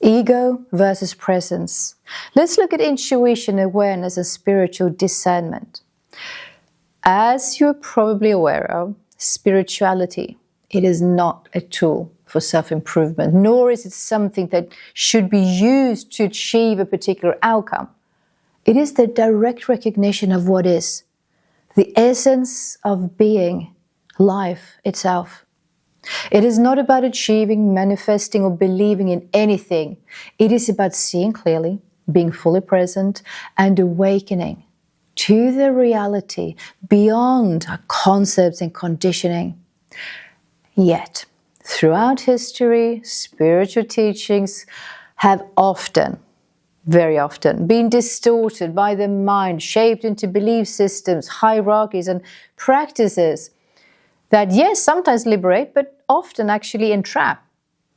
Ego versus presence. Let's look at intuition, awareness, and spiritual discernment. As you're probably aware of, spirituality, it is not a tool for self-improvement, nor is it something that should be used to achieve a particular outcome. It is the direct recognition of what is, the essence of being, life itself. It is not about achieving, manifesting, or believing in anything. It is about seeing clearly, being fully present, and awakening to the reality beyond our concepts and conditioning. Yet, throughout history, spiritual teachings have often, very often, been distorted by the mind, shaped into belief systems, hierarchies, and practices that, yes, sometimes liberate, but often actually entrap.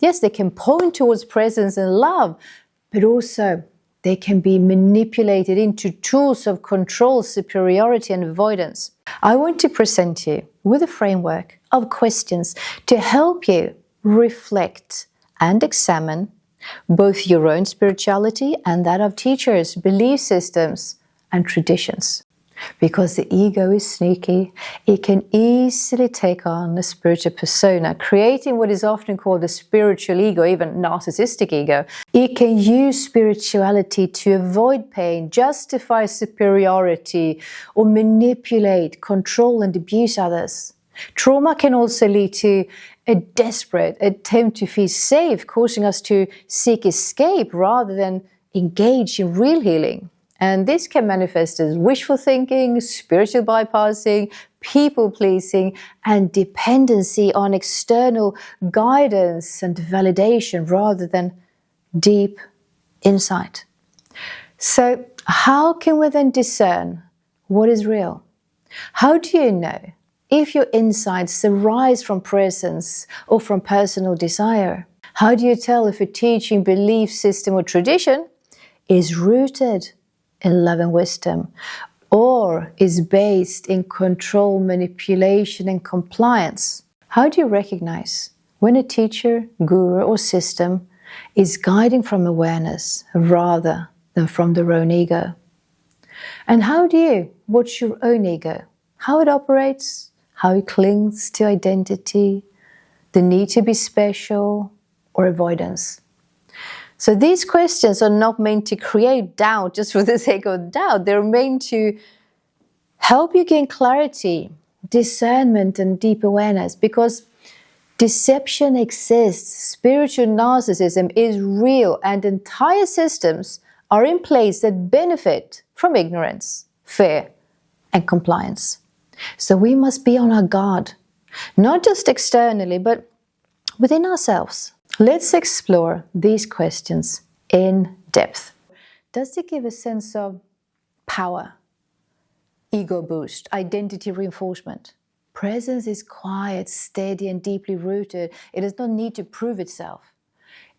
Yes, they can point towards presence and love, but also they can be manipulated into tools of control, superiority, and avoidance. I want to present you with a framework of questions to help you reflect and examine both your own spirituality and that of teachers, belief systems, and traditions. Because the ego is sneaky, it can easily take on a spiritual persona, creating what is often called a spiritual ego, even narcissistic ego. It can use spirituality to avoid pain, justify superiority, or manipulate, control, and abuse others. Trauma can also lead to a desperate attempt to feel safe, causing us to seek escape rather than engage in real healing. And this can manifest as wishful thinking, spiritual bypassing, people-pleasing, and dependency on external guidance and validation rather than deep insight. So, how can we then discern what is real? How do you know if your insights arise from presence or from personal desire? How do you tell if a teaching, belief system, or tradition is rooted in love and wisdom, or is based in control, manipulation, and compliance? How do you recognize when a teacher, guru, or system is guiding from awareness rather than from their own ego? And how do you watch your own ego, how it operates, how it clings to identity, the need to be special, or avoidance? So these questions are not meant to create doubt just for the sake of doubt. They're meant to help you gain clarity, discernment, and deep awareness, because deception exists. Spiritual narcissism is real, and entire systems are in place that benefit from ignorance, fear, and compliance. So we must be on our guard, not just externally, but within ourselves. Let's explore these questions in depth. Does it give a sense of power, ego boost, identity reinforcement? Presence is quiet, steady, and deeply rooted. It does not need to prove itself.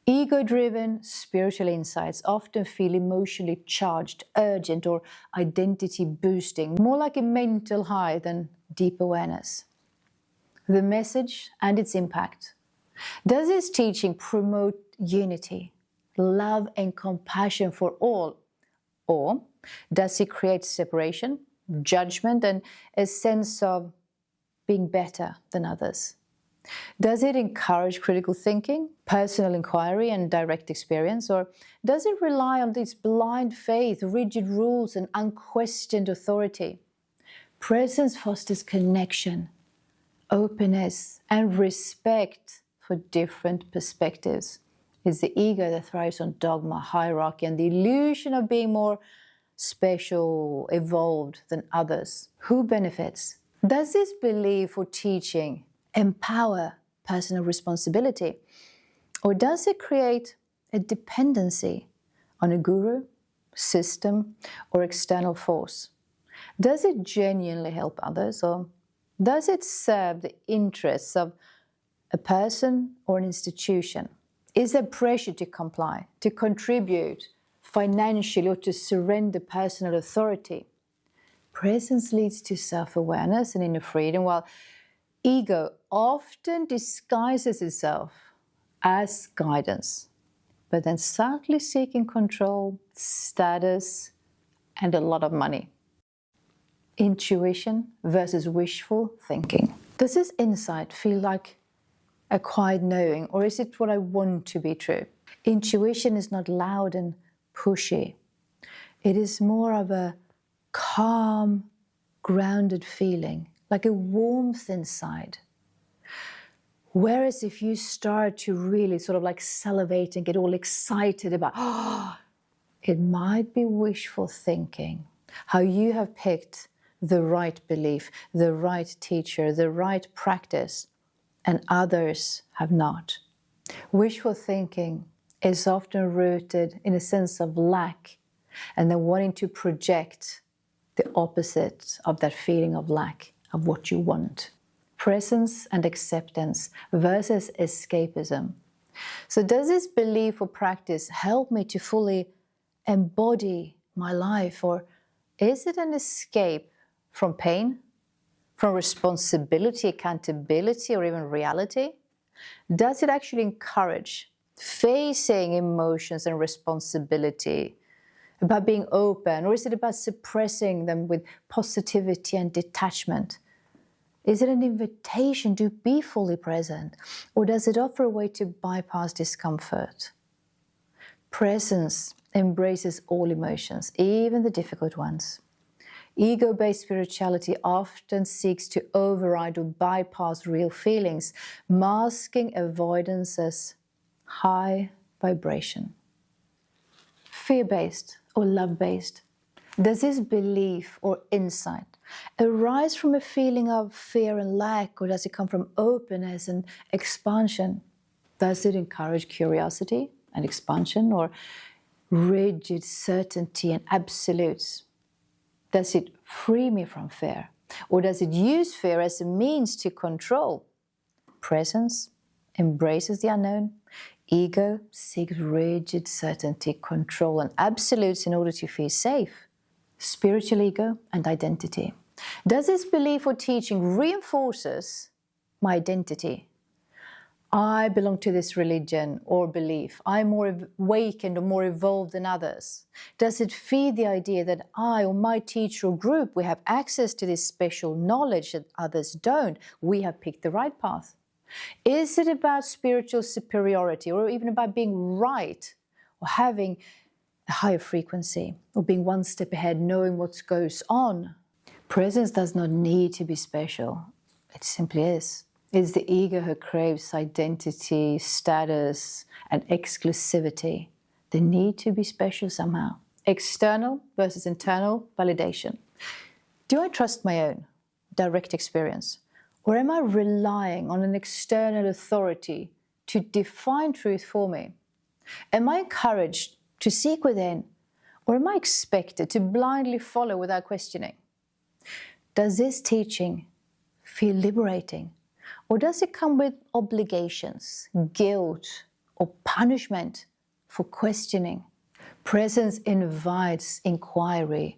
Ego-driven spiritual insights often feel emotionally charged, urgent, or identity boosting, more like a mental high than deep awareness. The message and its impact. Does this teaching promote unity, love, and compassion for all? Or does it create separation, judgment, and a sense of being better than others? Does it encourage critical thinking, personal inquiry, and direct experience? Or does it rely on this blind faith, rigid rules, and unquestioned authority? Presence fosters connection, openness, and respect for different perspectives. It's the ego that thrives on dogma, hierarchy, and the illusion of being more special, evolved than others. Who benefits? Does this belief or teaching empower personal responsibility? Or does it create a dependency on a guru, system, or external force? Does it genuinely help others, or does it serve the interests of a person or an institution? Is there pressure to comply, to contribute financially, or to surrender personal authority? Presence leads to self-awareness and inner freedom, while ego often disguises itself as guidance. but then subtly seeking control, status, and a lot of money. Intuition versus wishful thinking. Does this insight feel like a quiet knowing, or is it what I want to be true? Intuition is not loud and pushy. It is more of a calm, grounded feeling, like a warmth inside. Whereas if you start to really sort of like salivate and get all excited about, it might be wishful thinking. How you have picked the right belief, the right teacher, the right practice, and others have not. Wishful thinking is often rooted in a sense of lack and then wanting to project the opposite of that feeling of lack, of what you want. Presence and acceptance versus escapism. So does this belief or practice help me to fully embody my life, or is it an escape from pain, from responsibility, accountability, or even reality? Does it actually encourage facing emotions and responsibility, about being open, or is it about suppressing them with positivity and detachment? Is it an invitation to be fully present, or does it offer a way to bypass discomfort? Presence embraces all emotions, even the difficult ones. Ego-based spirituality often seeks to override or bypass real feelings, masking avoidance as high vibration. Fear-based or love-based. Does this belief or insight arise from a feeling of fear and lack, or does it come from openness and expansion? Does it encourage curiosity and expansion, or rigid certainty and absolutes? Does it free me from fear, or does it use fear as a means to control? Presence embraces the unknown. Ego seeks rigid certainty, control, and absolutes in order to feel safe. Spiritual ego and identity. Does this belief or teaching reinforces my identity? I belong to this religion or belief. I'm more awakened or more evolved than others. Does it feed the idea that I or my teacher or group, we have access to this special knowledge that others don't? We have picked the right path. Is it about spiritual superiority, or even about being right, or having a higher frequency, or being one step ahead, knowing what goes on? Presence does not need to be special. It simply is. It's the ego who craves identity, status, and exclusivity. They need to be special somehow. External versus internal validation. Do I trust my own direct experience? Or am I relying on an external authority to define truth for me? Am I encouraged to seek within, or am I expected to blindly follow without questioning? Does this teaching feel liberating, or does it come with obligations, guilt, or punishment for questioning? Presence invites inquiry,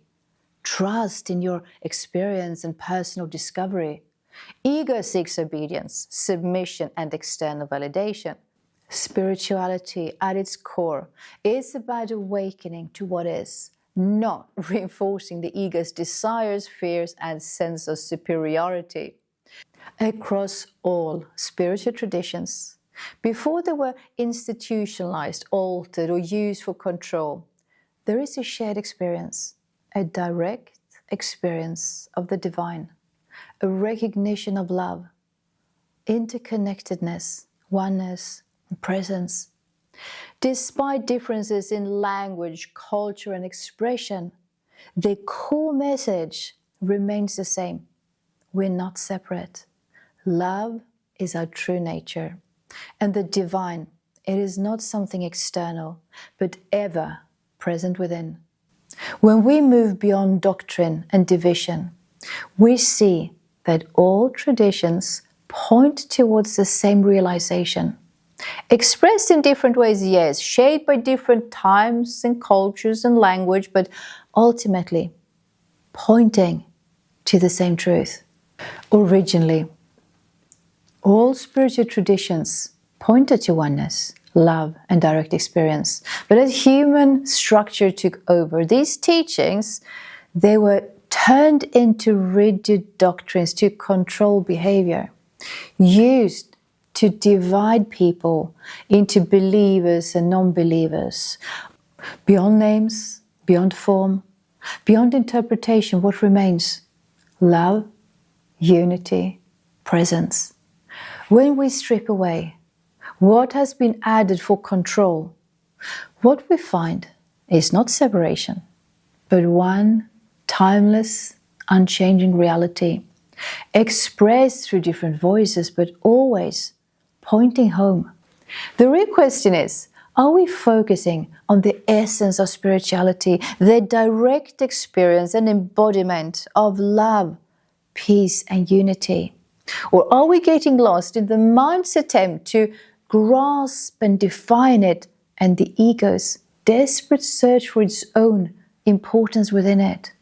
trust in your experience and personal discovery. Ego seeks obedience, submission, and external validation. Spirituality at its core is about awakening to what is, not reinforcing the ego's desires, fears, and sense of superiority. Across all spiritual traditions, before they were institutionalized, altered, or used for control, there is a shared experience, a direct experience of the divine, a recognition of love, interconnectedness, oneness, and presence. Despite differences in language, culture, and expression, the core message remains the same. We're not separate. Love is our true nature. And the divine, it is not something external, but ever present within. When we move beyond doctrine and division, we see that all traditions point towards the same realization. Expressed in different ways, yes, shaped by different times and cultures and language, but ultimately pointing to the same truth. Originally, all spiritual traditions pointed to oneness, love, and direct experience. But as human structure took over, these teachings, they were turned into rigid doctrines to control behavior, used to divide people into believers and non-believers. Beyond names, beyond form, beyond interpretation, what remains? Love, unity, presence. When we strip away what has been added for control, what we find is not separation, but one timeless, unchanging reality, expressed through different voices, but always pointing home. The real question is, are we focusing on the essence of spirituality, the direct experience and embodiment of love, peace, and unity? Or are we getting lost in the mind's attempt to grasp and define it, and the ego's desperate search for its own importance within it?